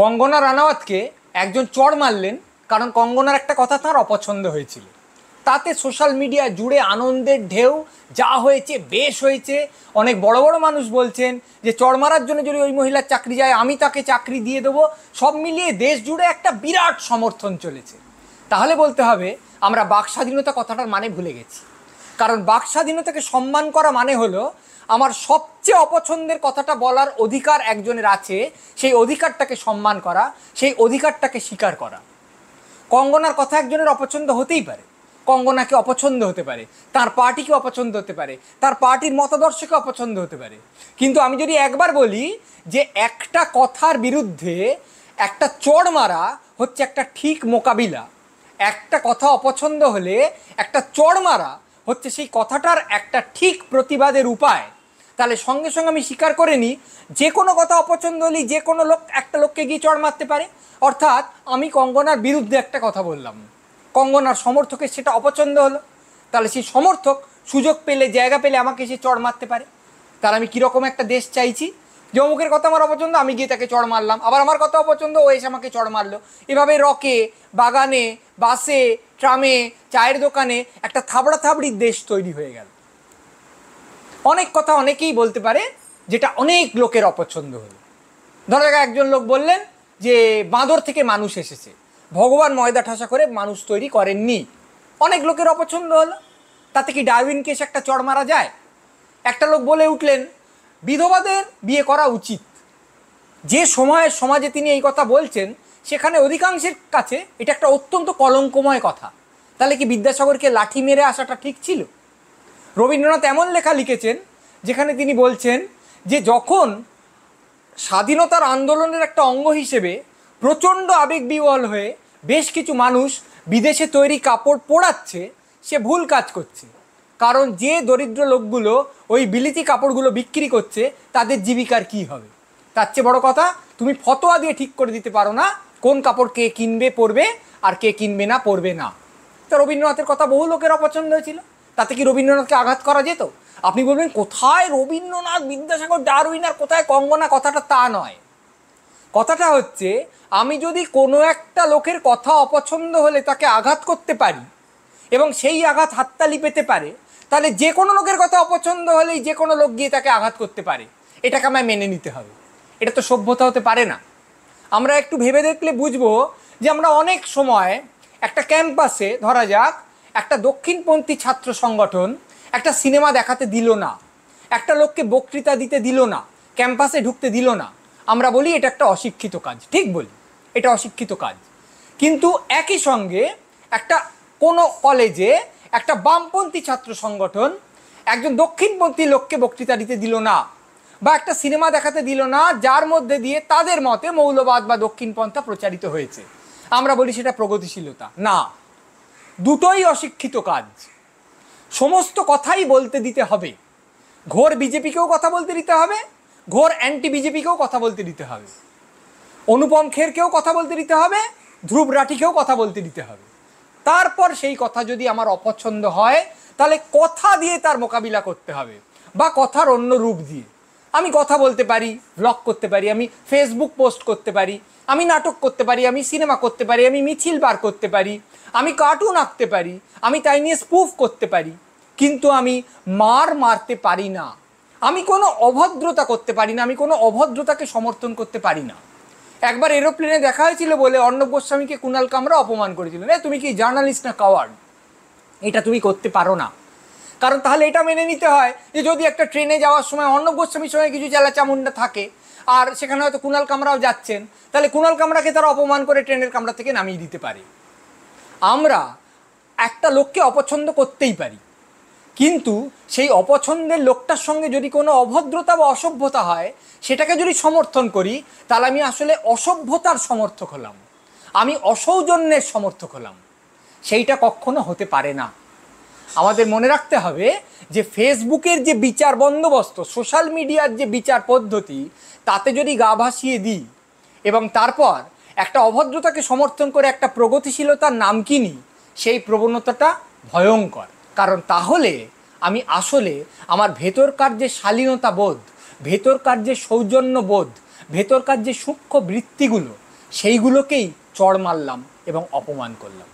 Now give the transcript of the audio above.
কঙ্গনা রানাওয়াতকে একজন চড় মারলেন কারণ কঙ্গনার একটা কথা তার অপছন্দ হয়েছিল। তাতে সোশ্যাল মিডিয়া জুড়ে আনন্দের ঢেউ, যা হয়েছে বেশ হয়েছে। অনেক বড় বড় মানুষ বলছেন যে চড় মারার জন্য যদি ওই মহিলার চাকরি যায় আমি তাকে চাকরি দিয়ে দেবো। সব মিলিয়ে দেশ জুড়ে একটা বিরাট সমর্থন চলেছে। তাহলে বলতে হবে আমরা বাক স্বাধীনতা কথাটার মানে ভুলে গেছি। কারণ বাক স্বাধীনতাকে সম্মান করা মানে হলো আমার সবচেয়ে অপছন্দের কথাটা বলার অধিকার একজনের আছে, সেই অধিকারটাকে সম্মান করা, সেই অধিকারটাকে স্বীকার করা। কঙ্গনার কথা একজনের অপছন্দ হতেই পারে, কঙ্গনাকে অপছন্দ হতে পারে, তার পার্টিকে অপছন্দ হতে পারে, তার পার্টির মতাদর্শকে অপছন্দ হতে পারে। কিন্তু আমি যদি একবার বলি যে একটা কথার বিরুদ্ধে একটা চড় মারা হচ্ছে একটা ঠিক মোকাবিলা, একটা কথা অপছন্দ হলে একটা চড় মারা হচ্ছে সেই কথাটার একটা ঠিক প্রতিবাদের উপায়, তাহলে সঙ্গে সঙ্গে আমি স্বীকার করে নিই যে কোনো কথা অপছন্দ হলেই যে কোনো লোক একটা লোককে গিয়ে চড় মারতে পারে। অর্থাৎ আমি কঙ্গনার বিরুদ্ধে একটা কথা বললাম, কঙ্গনার সমর্থকের সেটা অপছন্দ হলো, তাহলে সেই সমর্থক সুযোগ পেলে, জায়গা পেলে আমাকে সে চড় মারতে পারে। তাহলে আমি কীরকম একটা দেশ চাইছি যে অমুকের কথা আমার অপছন্দ, আমি গিয়ে তাকে চড় মারলাম, আবার আমার কথা অপছন্দ, ও এসে আমাকে চড় মারলো। এভাবে রকে, বাগানে, বাসে, ট্রামে, চায়ের দোকানে একটা থাবড়া থাবড়ির দেশ তৈরি হয়ে গেল। অনেক কথা অনেকেই বলতে পারে যেটা অনেক লোকের অপছন্দ হলো। ধরো একজন লোক বললেন যে বাঁদর থেকে মানুষ এসেছে, ভগবান ময়দা ঠাসা করে মানুষ তৈরি করেননি। অনেক লোকের অপছন্দ হলো, তাতে কি ডারউইনকে এসে একটা চড় মারা যায়? একটা লোক বলে উঠলেন বিধবাদের বিয়ে করা উচিত। যে সময়ের সমাজে তিনি এই কথা বলছেন সেখানে অধিকাংশের কাছে এটা একটা অত্যন্ত কলঙ্কময় কথা। তাহলে কি বিদ্যাসাগরকে লাঠি মেরে আসাটা ঠিক ছিল? রবীন্দ্রনাথ এমন লেখা লিখেছেন যেখানে তিনি বলছেন যে যখন স্বাধীনতার আন্দোলনের একটা অঙ্গ হিসেবে প্রচণ্ড আবেগবিহ্বল হয়ে বেশ কিছু মানুষ বিদেশে তৈরি কাপড় পোড়াচ্ছে, সে ভুল কাজ করছে। কারণ যে দরিদ্র লোকগুলো ওই বিলিতি কাপড়গুলো বিক্রি করছে তাদের জীবিকার কি হবে? তার চেয়ে বড় কথা, তুমি ফতোয়া দিয়ে ঠিক করে দিতে পারো না কোন কাপড় কে কিনবে পরবে আর কে কিনবে না পরবে না। তো রবীন্দ্রনাথের কথা বহু লোকের অপছন্দ হয়েছিল, তাতে কি রবীন্দ্রনাথকে আঘাত করা যেত? আপনি বলবেন কোথায় রবীন্দ্রনাথ, বিদ্যাসাগর, ডারউইন আর কোথায় কঙ্গনা, কথাটা তা নয়। কথাটা হচ্ছে আমি যদি কোনো একটা লোকের কথা অপছন্দ হলে তাকে আঘাত করতে পারি এবং সেই আঘাত হাততালি পেতে পারে, তাহলে যে কোনো লোকের কথা অপছন্দ হলেই যে কোনো লোক গিয়ে তাকে আঘাত করতে পারে, এটাকে আমায় মেনে নিতে হবে। এটা তো সভ্যতা হতে পারে না। আমরা একটু ভেবে দেখলে বুঝবো যে আমরা অনেক সময় একটা ক্যাম্পাসে, ধরা যাক একটা দক্ষিণপন্থী ছাত্র সংগঠন একটা সিনেমা দেখাতে দিল না, একটা লোককে বক্তৃতা দিতে দিল না, ক্যাম্পাসে ঢুকতে দিল না, আমরা বলি এটা একটা অশিক্ষিত কাজ। ঠিক বলি, এটা অশিক্ষিত কাজ। কিন্তু একই সঙ্গে একটা কোনো কলেজে একটা বামপন্থী ছাত্র সংগঠন একজন দক্ষিণপন্থী লোককে বক্তৃতা দিতে দিল না বা একটা সিনেমা দেখাতে দিল না যার মধ্যে দিয়ে তাদের মতে মৌলবাদ বা দক্ষিণপন্থা প্রচারিত হয়েছে, আমরা বলি সেটা প্রগতিশীলতা না। দুটোই অশিক্ষিত কাজ। সমস্ত কথাই বলতে দিতে হবে, ঘোর বিজেপিকেও কথা বলতে দিতে হবে, ঘোর অ্যান্টি বিজেপিকেও কথা বলতে দিতে হবে, অনুপম খেরকেও কথা বলতে দিতে হবে, ধ্রুব রাঠিকেও কথা বলতে দিতে হবে। তারপর সেই কথা যদি আমার অপছন্দ হয় তাহলে কথা দিয়ে তার মোকাবিলা করতে হবে, বা কথার অন্য রূপ দিয়ে। আমি কথা বলতে পারি, ব্লগ করতে পারি, আমি ফেসবুক পোস্ট করতে পারি, আমি নাটক করতে পারি, আমি সিনেমা করতে পারি, আমি মিছিল বার করতে পারি, আমি কার্টুন আঁকতে পারি, আমি তাই নিয়ে স্পুফ করতে পারি, কিন্তু আমি মারতে পারি না, আমি কোনো অভদ্রতা করতে পারি না, আমি কোনো অভদ্রতাকে সমর্থন করতে পারি না। একবার এরোপ্লেনে দেখা হয়েছিল বলে অর্ণব গোস্বামীকে কুণাল কামরা অপমান করেছিলেন, তুমি কি জার্নালিস্ট না কাওয়ার্ড? এটা তুমি করতে পারো না। কারণ তাহলে এটা মেনে নিতে হয় যে যদি একটা ট্রেনে যাওয়ার সময় অর্ণব গোস্বামীর সঙ্গে কিছু চেলাচামুন্ডা থাকে আর সেখানে হয়তো কুণাল কামরাও যাচ্ছেন, তাহলে কুণাল কামরাকে তারা অপমান করে ট্রেনের কামরা থেকে নামিয়ে দিতে পারে। আমরা একটা লোককে অপছন্দ করতেই পারি, কিন্তু সেই অপছন্দের লোকটার সঙ্গে যদি কোনো অভদ্রতা বা অসভ্যতা হয় সেটাকে যদি সমর্থন করি তাহলে আমি আসলে অসভ্যতার সমর্থক হলাম, আমি অসৌজন্যের সমর্থক হলাম। সেইটা কখনো হতে পারে না। আমাদের মনে রাখতে হবে যে ফেসবুকের যে বিচার বন্দোবস্ত, সোশ্যাল মিডিয়ার যে বিচার পদ্ধতি, তাতে যদি গা ভাসিয়ে দিই এবং তারপর একটা অভদ্রতাকে সমর্থন করে একটা প্রগতিশীলতার নাম কিনি, সেই প্রবণতাটা ভয়ঙ্কর। কারণ তাহলে আমি আসলে আমার ভেতরকার যে শালীনতা বোধ, ভেতরকার যে সৌজন্য বোধ, ভেতরকার যে সূক্ষ্ম বৃত্তিগুলো, সেইগুলোকেই চড় মারলাম এবং অপমান করলাম।